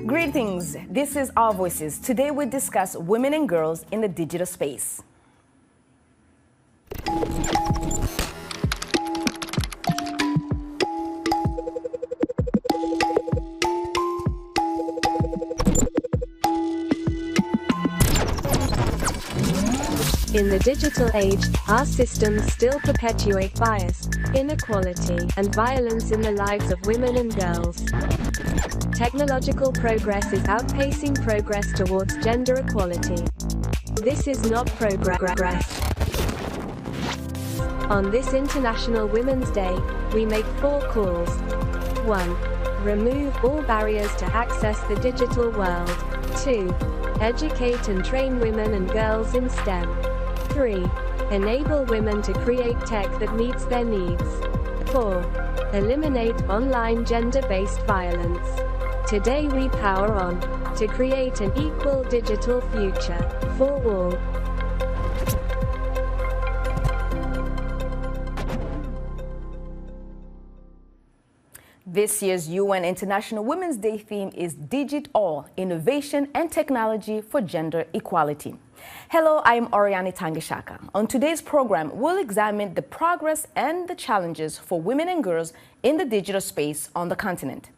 Greetings, this is Our Voices. Today we discuss women and girls in the digital space. In the digital age, our systems still perpetuate bias, inequality, and violence in the lives of women and girls. Technological progress is outpacing progress towards gender equality. This is not progress. On this International Women's Day, we make 4 calls. 1. Remove all barriers to access the digital world. 2. Educate and train women and girls in STEM. 3. Enable women to create tech that meets their needs. 4. Eliminate online gender-based violence. Today we power on to create an equal digital future for all. This year's UN International Women's Day theme is Digit-All, Innovation and Technology for Gender Equality. Hello, I'm Oriani Tangishaka. On today's program, we'll examine the progress and the challenges for women and girls in the digital space on the continent.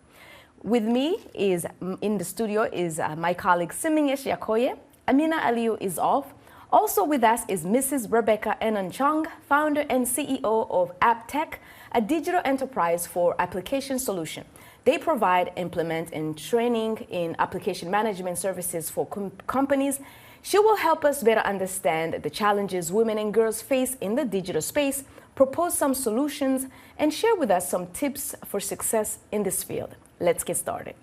With me in the studio is my colleague Siminyesh Yakoye. Amina Aliyu is off. Also with us is Mrs. Rebecca Enonchong, founder and CEO of AppTech, a digital enterprise for application solution. They provide, implement, and training in application management services for companies. She will help us better understand the challenges women and girls face in the digital space, propose some solutions, and share with us some tips for success in this field. Let's get started.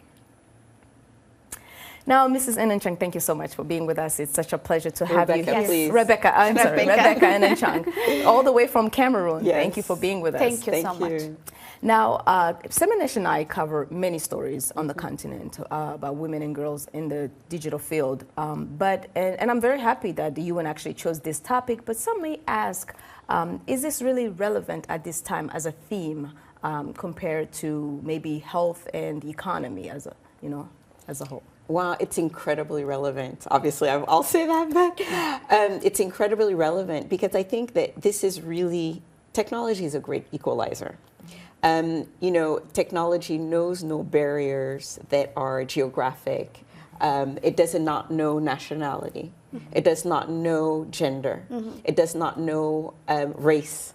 Now, Mrs. Enonchong, thank you so much for being with us. It's such a pleasure to have you here. Please. Rebecca Enonchong, all the way from Cameroon. Yes. Thank you for being with us. Thank you so much. Now, Siminyesh and I cover many stories on the continent about women and girls in the digital field. And I'm very happy that the UN actually chose this topic. But some may ask, is this really relevant at this time as a theme compared to maybe health and the economy as a whole? Wow, it's incredibly relevant. Obviously, I'll say that, but it's incredibly relevant because I think that this is really, technology is a great equalizer. Technology knows no barriers that are geographic. It does not know nationality. It does not know gender. It does not know race.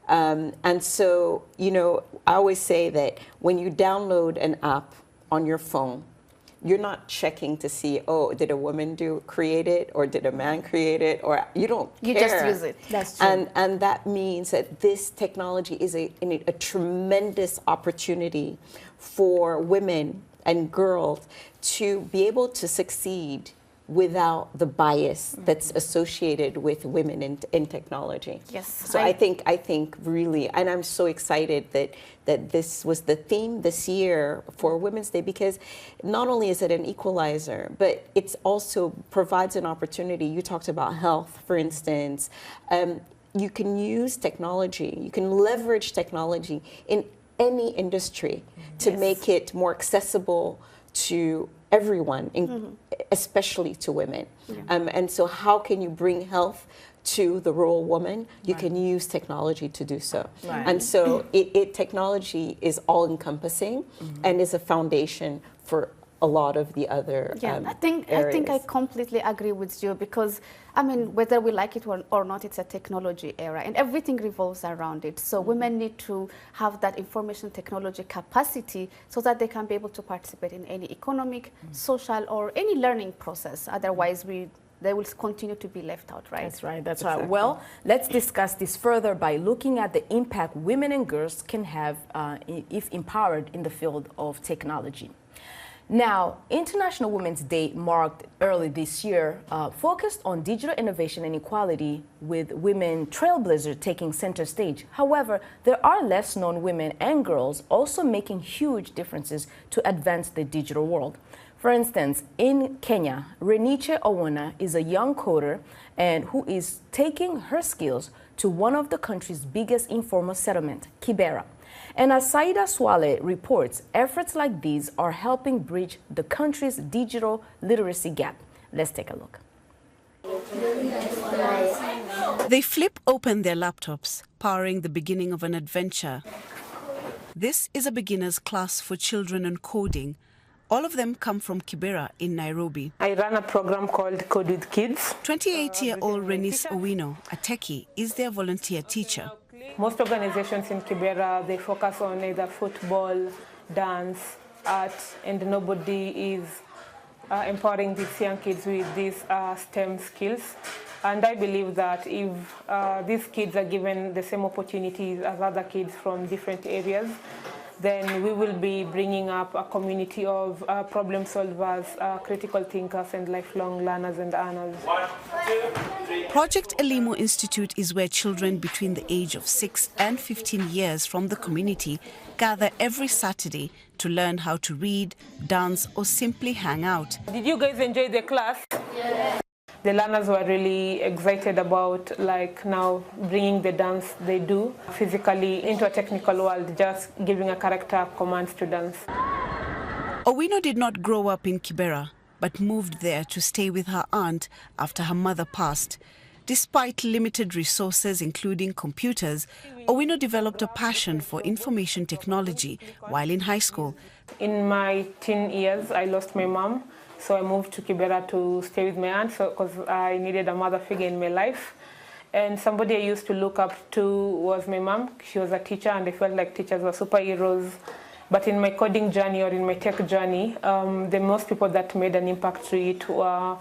And so, I always say that when you download an app on your phone, you're not checking to see, oh, did a woman create it, or did a man create it, or you don't care. You just use it. That's true. And that means that this technology is a tremendous opportunity for women and girls to be able to succeed without the bias that's associated with women in technology. Yes. So I think really, and I'm so excited that this was the theme this year for Women's Day, because not only is it an equalizer, but it also provides an opportunity. You talked about health, for instance. You can use technology, you can leverage technology in any industry to make it more accessible to everyone, especially to women. And so how can you bring health to the rural woman? You can use technology to do so. Right. And so technology is all-encompassing and is a foundation for a lot of the other I think I completely agree with you, because whether we like it or not, it's a technology era and everything revolves around it. So women need to have that information technology capacity so that they can be able to participate in any economic, social, or any learning process. Otherwise, they will continue to be left out, right? That's right, that's Exactly. right. Well, let's discuss this further by looking at the impact women and girls can have if empowered in the field of technology. Now, International Women's Day marked early this year focused on digital innovation and equality, with women trailblazers taking center stage. However, there are less known women and girls also making huge differences to advance the digital world. For instance, in Kenya, Reniche Owona is a young coder and who is taking her skills to one of the country's biggest informal settlement, Kibera. And as Saida Swale reports, efforts like these are helping bridge the country's digital literacy gap. Let's take a look. They flip open their laptops, powering the beginning of an adventure. This is a beginner's class for children on coding. All of them come from Kibera in Nairobi. I run a program called Code with Kids. 28-year-old Renis Owino, a techie, is their volunteer teacher. Most organizations in Kibera, they focus on either football, dance, art, and nobody is empowering these young kids with these STEM skills. And I believe that if these kids are given the same opportunities as other kids from different areas, then we will be bringing up a community of problem solvers, critical thinkers, and lifelong learners and earners. Project Elimo Institute is where children between the age of 6 and 15 years from the community gather every Saturday to learn how to read, dance, or simply hang out. Did you guys enjoy the class? Yeah. The learners were really excited about now bringing the dance they do physically into a technical world, just giving a character commands to dance. Owino did not grow up in Kibera, but moved there to stay with her aunt after her mother passed. Despite limited resources, including computers, Owino developed a passion for information technology while in high school. In my teen years, I lost my mom. So I moved to Kibera to stay with my aunt because I needed a mother figure in my life. And somebody I used to look up to was my mom. She was a teacher, and I felt like teachers were superheroes. But in my coding journey or in my tech journey, the most people that made an impact to it were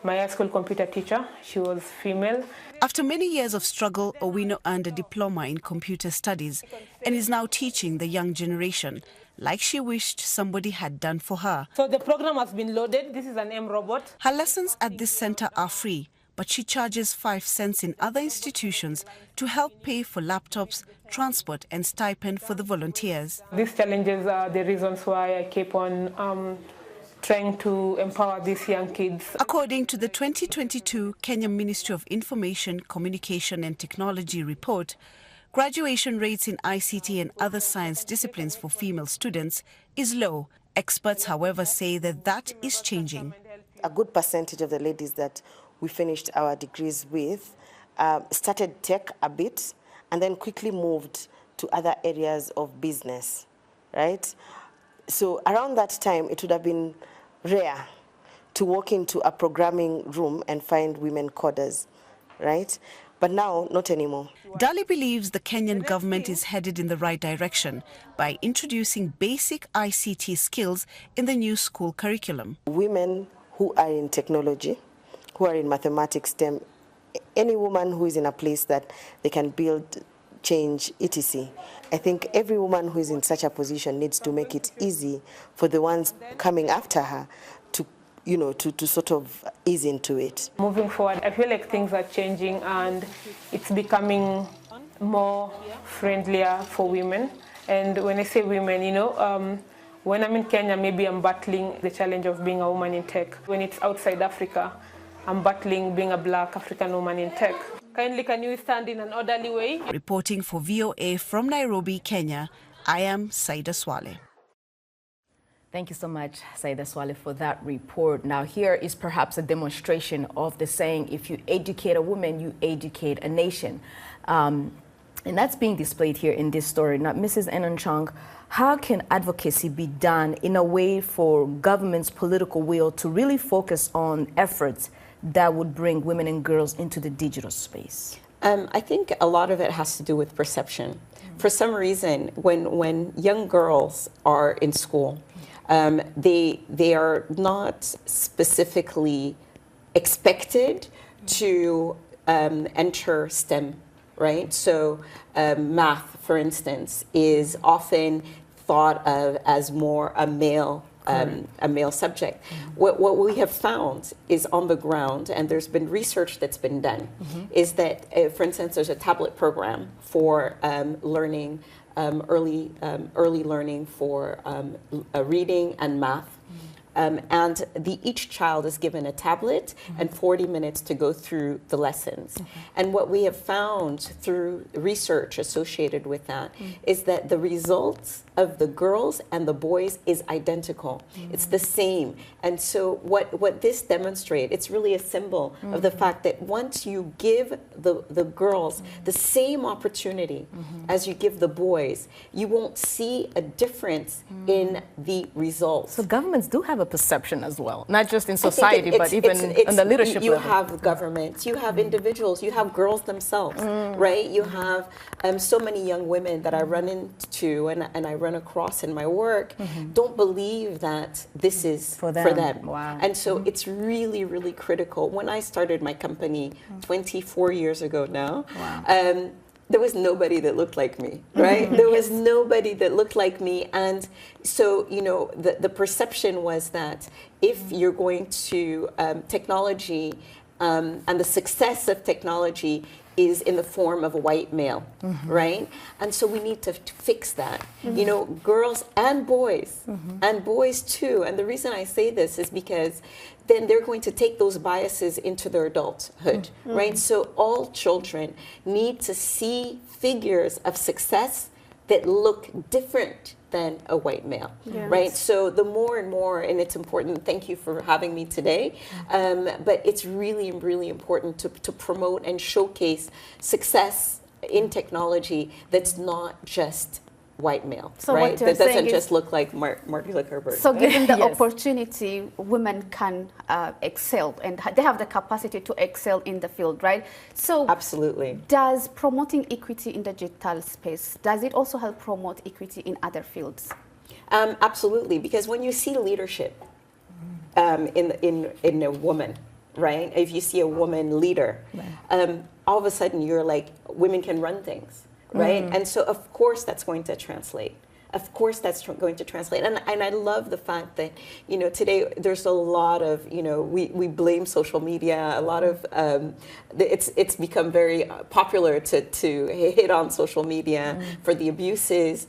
my high school computer teacher. She was female. After many years of struggle, Owino earned a diploma in computer studies and is now teaching the young generation, like she wished somebody had done for her. So the program has been loaded. This is an M robot. Her lessons at this center are free, but she charges 5 cents in other institutions to help pay for laptops, transport, and stipend for the volunteers. These challenges are the reasons why I keep on trying to empower these young kids. According to the 2022 Kenya Ministry of Information, Communication and Technology report, graduation rates in ICT and other science disciplines for female students is low. Experts, however, say that is changing. A good percentage of the ladies that we finished our degrees with started tech a bit and then quickly moved to other areas of business, right? So around that time, it would have been rare to walk into a programming room and find women coders, right? But now, not anymore. Dali believes the Kenyan government is headed in the right direction by introducing basic ICT skills in the new school curriculum. Women who are in technology, who are in mathematics, STEM, any woman who is in a place that they can build, change, etc. I think every woman who is in such a position needs to make it easy for the ones coming after her to sort of ease into it. Moving forward, I feel like things are changing and it's becoming more friendlier for women. And when I say women, when I'm in Kenya, maybe I'm battling the challenge of being a woman in tech. When it's outside Africa, I'm battling being a black African woman in tech. Kindly, can you stand in an orderly way? Reporting for VOA from Nairobi, Kenya, I am Saida Swale. Thank you so much, Saida Swale, for that report. Now, here is perhaps a demonstration of the saying, if you educate a woman, you educate a nation. And that's being displayed here in this story. Now, Mrs. Enonchang, how can advocacy be done in a way for government's political will to really focus on efforts that would bring women and girls into the digital space? I think a lot of it has to do with perception. For some reason, when young girls are in school, they are not specifically expected to enter STEM, right? So math, for instance, is often thought of as more a male subject. What we have found is on the ground, and there's been research that's been done, is that, for instance, there's a tablet program for learning, early learning for reading and math. and each child is given a tablet and 40 minutes to go through the lessons. And what we have found through research associated with that is that the results of the girls and the boys is identical. It's the same. And so what this demonstrates, it's really a symbol of the fact that once you give the girls the same opportunity as you give the boys, you won't see a difference in the results. So governments do have a perception as well, not just in society, but even on the leadership you level. You have governments, you have individuals, you have girls themselves, right? You have so many young women that I run into and I run across in my work don't believe that this is for them. Wow. And so it's really, really critical. When I started my company 24 years ago now, there was nobody that looked like me, right? There was nobody that looked like me. And so, you know, the perception was that if you're going to technology and the success of technology is in the form of a white male, right? And so we need to fix that. You know, girls and boys too. And the reason I say this is because then they're going to take those biases into their adulthood, right? So all children need to see figures of success that look different than a white male, right? So the more and more, and it's important, thank you for having me today, but it's really, really important to promote and showcase success in technology that's not just white male, so right? What you're that doesn't saying just look like Mark Zuckerberg. So given the opportunity, women can excel, and they have the capacity to excel in the field, right? So absolutely. Does promoting equity in the digital space, does it also help promote equity in other fields? Absolutely, because when you see leadership in a woman, right? If you see a woman leader, all of a sudden you're like, women can run things. Right? And so, of course, that's going to translate. Of course, that's going to translate. And I love the fact that, you know, today there's a lot of, you know, we blame social media. A lot of, it's become very popular to hit on social media for the abuses.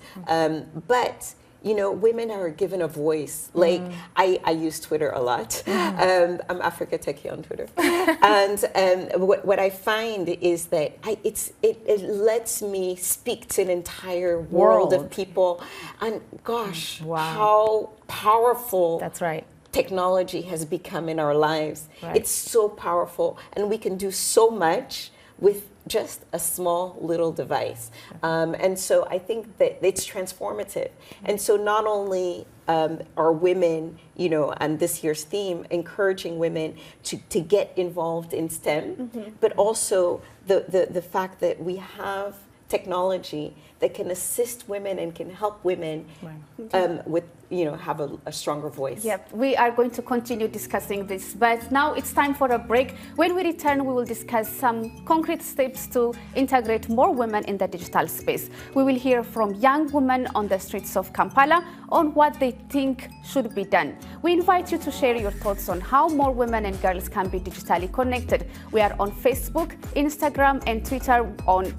But you know, women are given a voice. Like, I use Twitter a lot. I'm Africa Techie on Twitter. And what I find is that it lets me speak to an entire world of people. And gosh, how powerful technology has become in our lives. It's so powerful. And we can do so much with just a small little device. And so I think that it's transformative. And so not only are women, you know, and this year's theme, encouraging women to get involved in STEM, but also the fact that we have technology that can assist women and can help women with, you know, have a stronger voice. Yep, we are going to continue discussing this, but now it's time for a break. When we return, we will discuss some concrete steps to integrate more women in the digital space. We will hear from young women on the streets of Kampala on what they think should be done. We invite you to share your thoughts on how more women and girls can be digitally connected. We are on Facebook, Instagram, and Twitter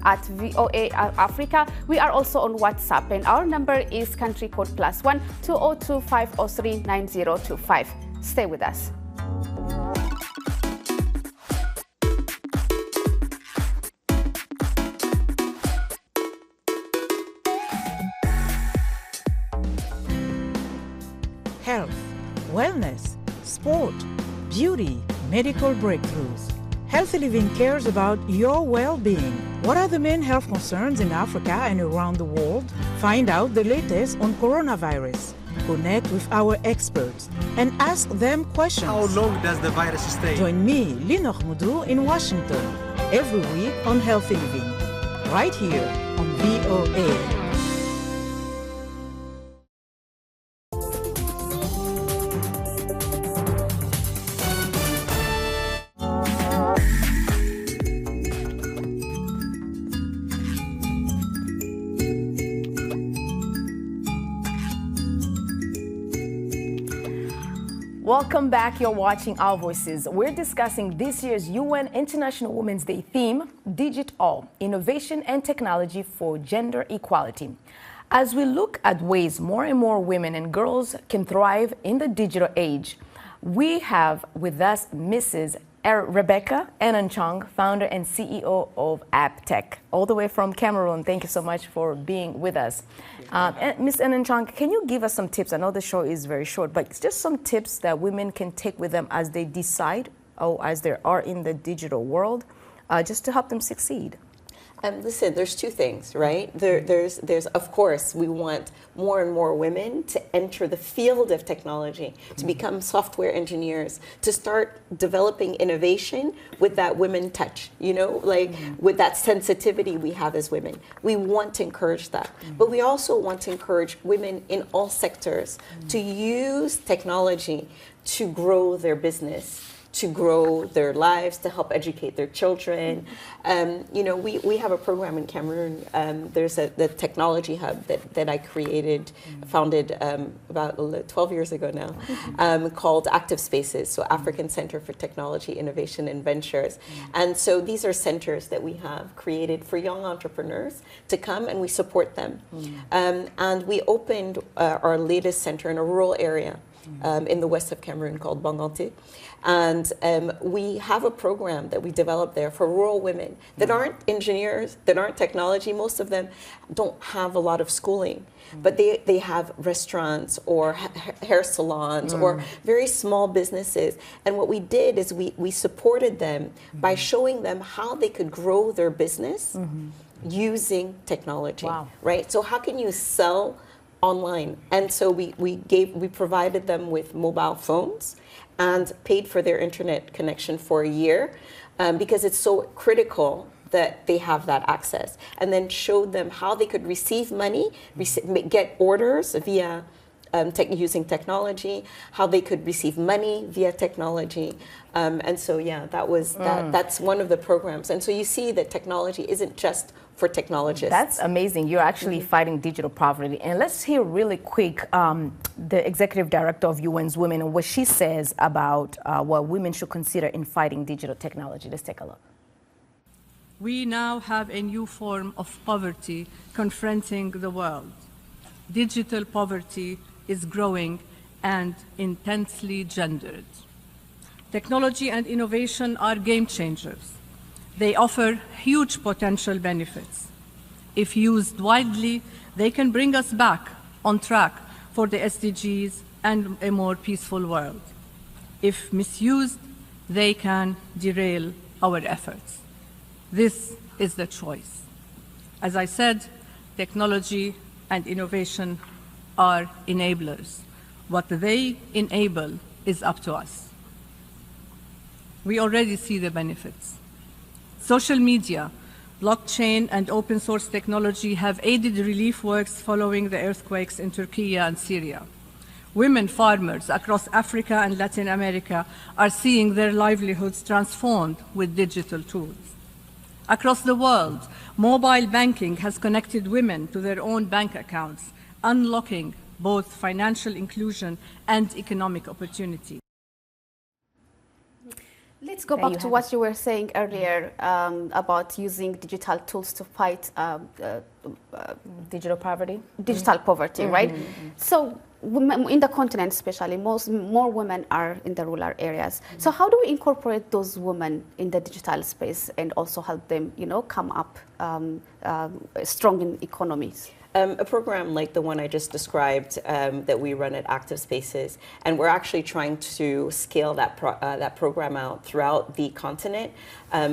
at VOA Africa. We are also on WhatsApp, and our number is country code +1 2025 503 9025. Stay with us. Health, wellness, sport, beauty, medical breakthroughs. Healthy Living cares about your well-being. What are the main health concerns in Africa and around the world? Find out the latest on coronavirus. Connect with our experts and ask them questions. How long does the virus stay? Join me, Linor Moudou, in Washington, every week on Healthy Living, right here on VOA. Welcome back. You're watching Our Voices. We're discussing this year's UN International Women's Day theme, Digital, Innovation and Technology for Gender Equality. As we look at ways more and more women and girls can thrive in the digital age, we have with us Mrs. Rebecca Enenchong, founder and CEO of AppTech, all the way from Cameroon. Thank you so much for being with us. Ms. Enenchong, can you give us some tips? I know the show is very short, but just some tips that women can take with them as they decide or as they are in the digital world, just to help them succeed. Listen, there's two things, right? There's of course, we want more and more women to enter the field of technology, to become software engineers, to start developing innovation with that women touch, you know, like with that sensitivity we have as women. We want to encourage that. But we also want to encourage women in all sectors to use technology to grow their business, to grow their lives, to help educate their children. You know, we have a program in Cameroon. There's the technology hub that I created, founded about 12 years ago now, called Active Spaces, so African Center for Technology, Innovation and Ventures. And so these are centers that we have created for young entrepreneurs to come, and we support them. And we opened our latest center in a rural area in the west of Cameroon called Bangante. And we have a program that we developed there for rural women that aren't engineers, that aren't technology. Most of them don't have a lot of schooling, but they have restaurants or hair salons or very small businesses. And what we did is we supported them by showing them how they could grow their business using technology, right? So how can you sell online? And so we provided them with mobile phones and paid for their internet connection for a year because it's so critical that they have that access, and then showed them how they could receive money, get orders via using technology, how they could receive money via technology. And so, yeah, that's one of the programs. And so you see that technology isn't just for technologists. That's amazing. You're actually fighting digital poverty. And let's hear really quick the executive director of UN's Women and what she says about what women should consider in fighting digital technology. Let's take a look. We now have a new form of poverty confronting the world. Digital poverty is growing and intensely gendered. Technology and innovation are game changers. They offer huge potential benefits. If used widely, they can bring us back on track for the SDGs and a more peaceful world. If misused, they can derail our efforts. This is the choice. As I said, technology and innovation are enablers. What they enable is up to us. We already see the benefits. Social media, blockchain, and open source technology have aided relief works following the earthquakes in Turkey and Syria. Women farmers across Africa and Latin America are seeing their livelihoods transformed with digital tools. Across the world, mobile banking has connected women to their own bank accounts, unlocking both financial inclusion and economic opportunity. Let's go back to what you were saying earlier about using digital tools to fight digital poverty. Digital poverty, right? So women in the continent especially, more women are in the rural areas. So how do we incorporate those women in the digital space and also help them, you know, come up strong in economies? A program like the one I just described that we run at Active Spaces, and we're actually trying to scale that program out throughout the continent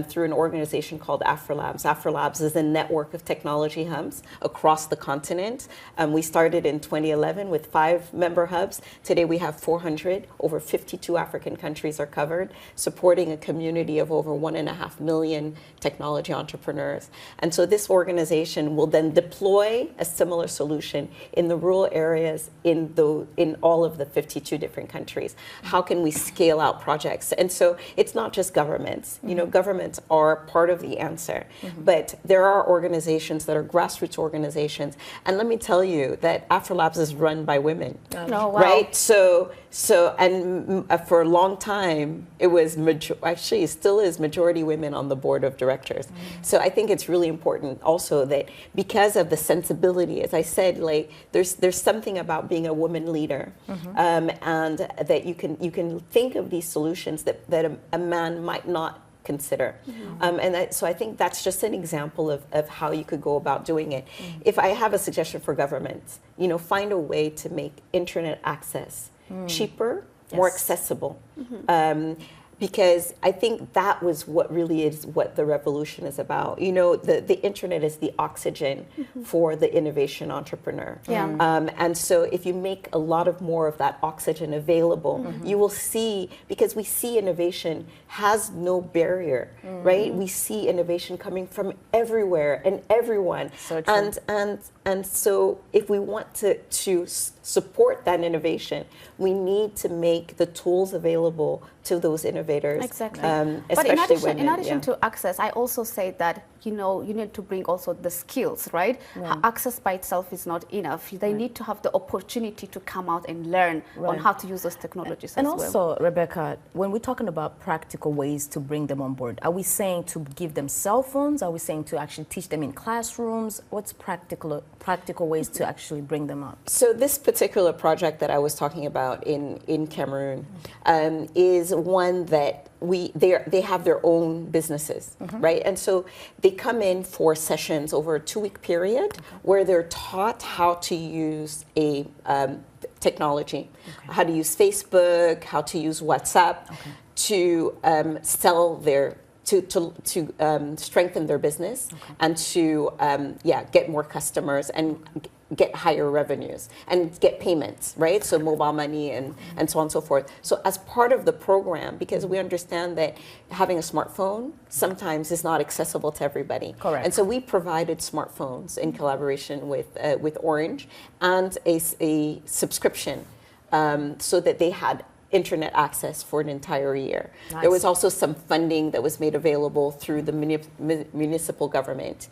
through an organization called AfroLabs. AfroLabs is a network of technology hubs across the continent. We started in 2011 with 5 member hubs. Today we have 400. Over 52 African countries are covered, supporting a community of over 1.5 million technology entrepreneurs. And so this organization will then deploy a similar solution in the rural areas in all of the 52 different countries. How can we scale out projects? And so it's not just governments. You know, governments are part of the answer, but there are organizations that are grassroots organizations. And let me tell you that AfroLabs is run by women, right? So for a long time, it was actually still is majority women on the board of directors. So I think it's really important also that because of the sensibility responsibility. As I said, like there's something about being a woman leader, and that you can think of these solutions that a man might not consider. So I think that's just an example of how you could go about doing it. If I have a suggestion for governments, find a way to make internet access cheaper, more accessible. Because I think that was what really is what the revolution is about. The internet is the oxygen for the innovation entrepreneur. And so if you make a lot of more of that oxygen available, you will see, because we see innovation has no barrier, right? We see innovation coming from everywhere and everyone. So true. And so if we want to support that innovation, we need to make the tools available to those innovators. Exactly. But in addition to access, I also say that you need to bring also the skills, right? Access by itself is not enough. They need to have the opportunity to come out and learn on how to use those technologies and as also, well. Rebecca, when we're talking about practical ways to bring them on board, are we saying to give them cell phones? Are we saying to actually teach them in classrooms? What's practical ways to actually bring them up? So this particular project that I was talking about in Cameroon is one that they have their own businesses, right? And so they come in for sessions over a 2-week period where they're taught how to use a technology, how to use Facebook, how to use WhatsApp to sell their to strengthen their business and to get more customers and get higher revenues and get payments, right? So mobile money and so on and so forth. So as part of the program, because we understand that having a smartphone sometimes is not accessible to everybody. Correct. And so we provided smartphones in collaboration with Orange and a subscription so that they had internet access for an entire year. Nice. There was also some funding that was made available through the municipal government,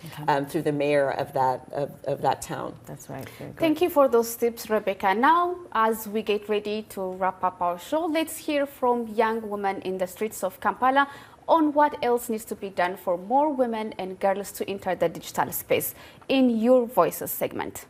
through the mayor of that town. That's right. Very good. Thank you for those tips, Rebecca. Now, as we get ready to wrap up our show, let's hear from young women in the streets of Kampala on what else needs to be done for more women and girls to enter the digital space in Your Voices segment.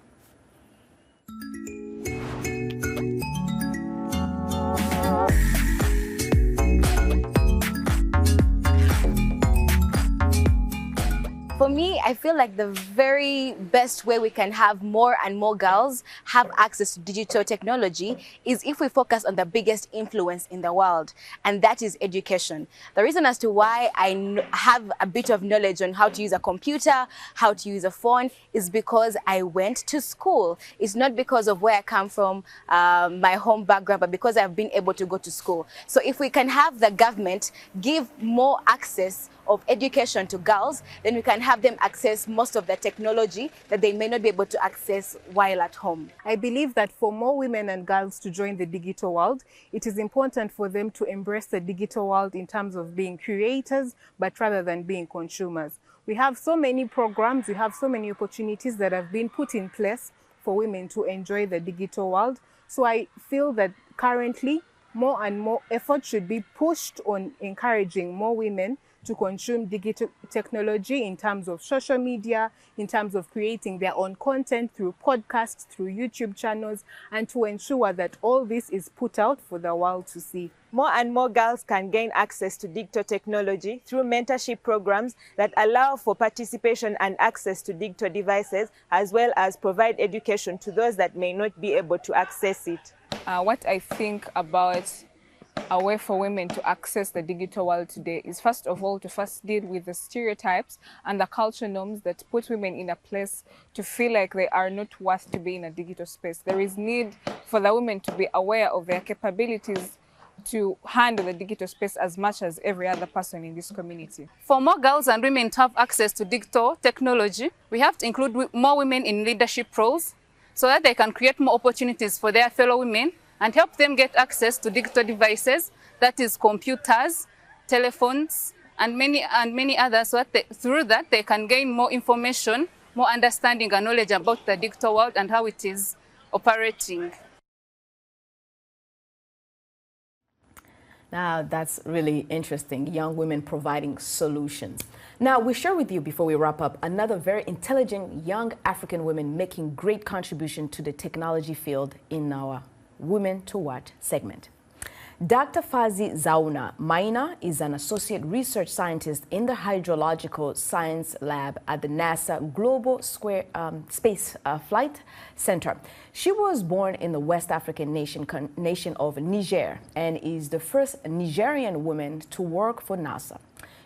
For me, I feel like the very best way we can have more and more girls have access to digital technology is if we focus on the biggest influence in the world, and that is education. The reason as to why I have a bit of knowledge on how to use a computer, how to use a phone, is because I went to school. It's not because of where I come from, my home background, but because I've been able to go to school. So if we can have the government give more access of education to girls, then we can have them access most of the technology that they may not be able to access while at home. I believe that for more women and girls to join the digital world, it is important for them to embrace the digital world in terms of being creators, but rather than being consumers. We have so many programs, we have so many opportunities that have been put in place for women to enjoy the digital world. So I feel that currently more and more effort should be pushed on encouraging more women to consume digital technology in terms of social media, in terms of creating their own content through podcasts, through YouTube channels, and to ensure that all this is put out for the world to see. More and more girls can gain access to digital technology through mentorship programs that allow for participation and access to digital devices, as well as provide education to those that may not be able to access it. What I think about a way for women to access the digital world today is, first of all, to first deal with the stereotypes and the culture norms that put women in a place to feel like they are not worth to be in a digital space. There is need for the women to be aware of their capabilities to handle the digital space as much as every other person in this community. For more girls and women to have access to digital technology, we have to include more women in leadership roles so that they can create more opportunities for their fellow women and help them get access to digital devices, that is computers, telephones, and many others, so that through that they can gain more information, more understanding and knowledge about the digital world and how it is operating. Now, that's really interesting, young women providing solutions. Now, we share with you, before we wrap up, another very intelligent young African woman making great contribution to the technology field in our Women to Watch segment. Dr. Fazi Zauna Maina is an associate research scientist in the Hydrological Science Lab at the NASA Global Space Flight Center. She was born in the West African nation of Niger and is the first Nigerian woman to work for NASA.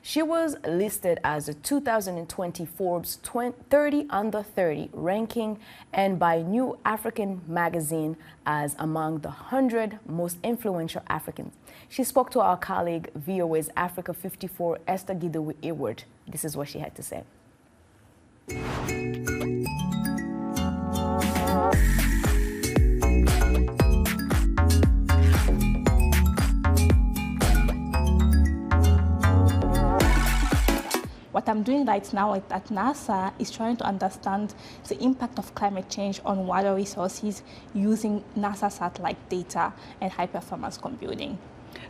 She was listed as a 2020 Forbes 30 Under 30 ranking and by New African magazine as among the 100 most influential Africans. She spoke to our colleague, VOA's Africa 54, Esther Gidewi-Eward. This is what she had to say. What I'm doing right now at NASA is trying to understand the impact of climate change on water resources using NASA satellite data and high-performance computing.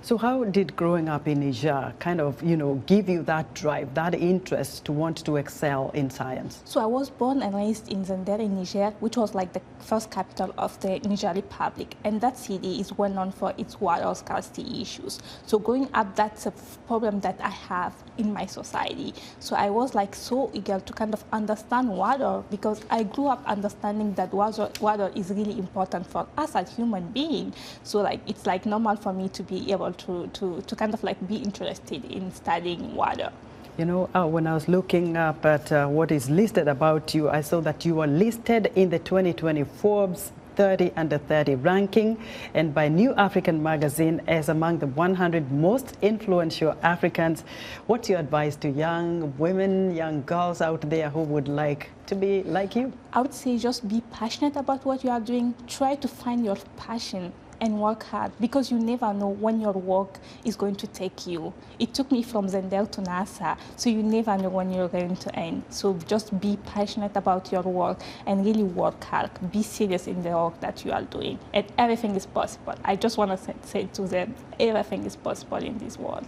So how did growing up in Niger kind of, give you that drive, that interest to want to excel in science? So I was born and raised in Zender in Niger, which was like the first capital of the Niger Republic. And that city is well known for its water scarcity issues. So growing up, that's a problem that I have in my society. So I was like so eager to kind of understand water because I grew up understanding that water is really important for us as human beings. So like it's like normal for me to be able to kind of like be interested in studying water. When I was looking up at what is listed about you, I saw that you were listed in the 2020 Forbes 30 Under 30 ranking and by New African magazine as among the 100 most influential Africans. What's your advice to young women, young girls out there who would like to be like you? I would say just be passionate about what you are doing. Try to find your passion and work hard because you never know when your work is going to take you. It took me from Zender to NASA, so you never know when you're going to end. So just be passionate about your work and really work hard. Be serious in the work that you are doing. And everything is possible. I just want to say to them, everything is possible in this world.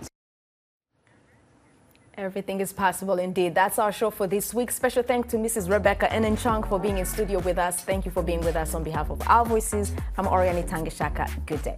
Everything is possible indeed. That's our show for this week. Special thanks to Mrs. Rebecca Enenchong for being in studio with us. Thank you for being with us on behalf of Our Voices. I'm Oriani Tangishaka. Good day.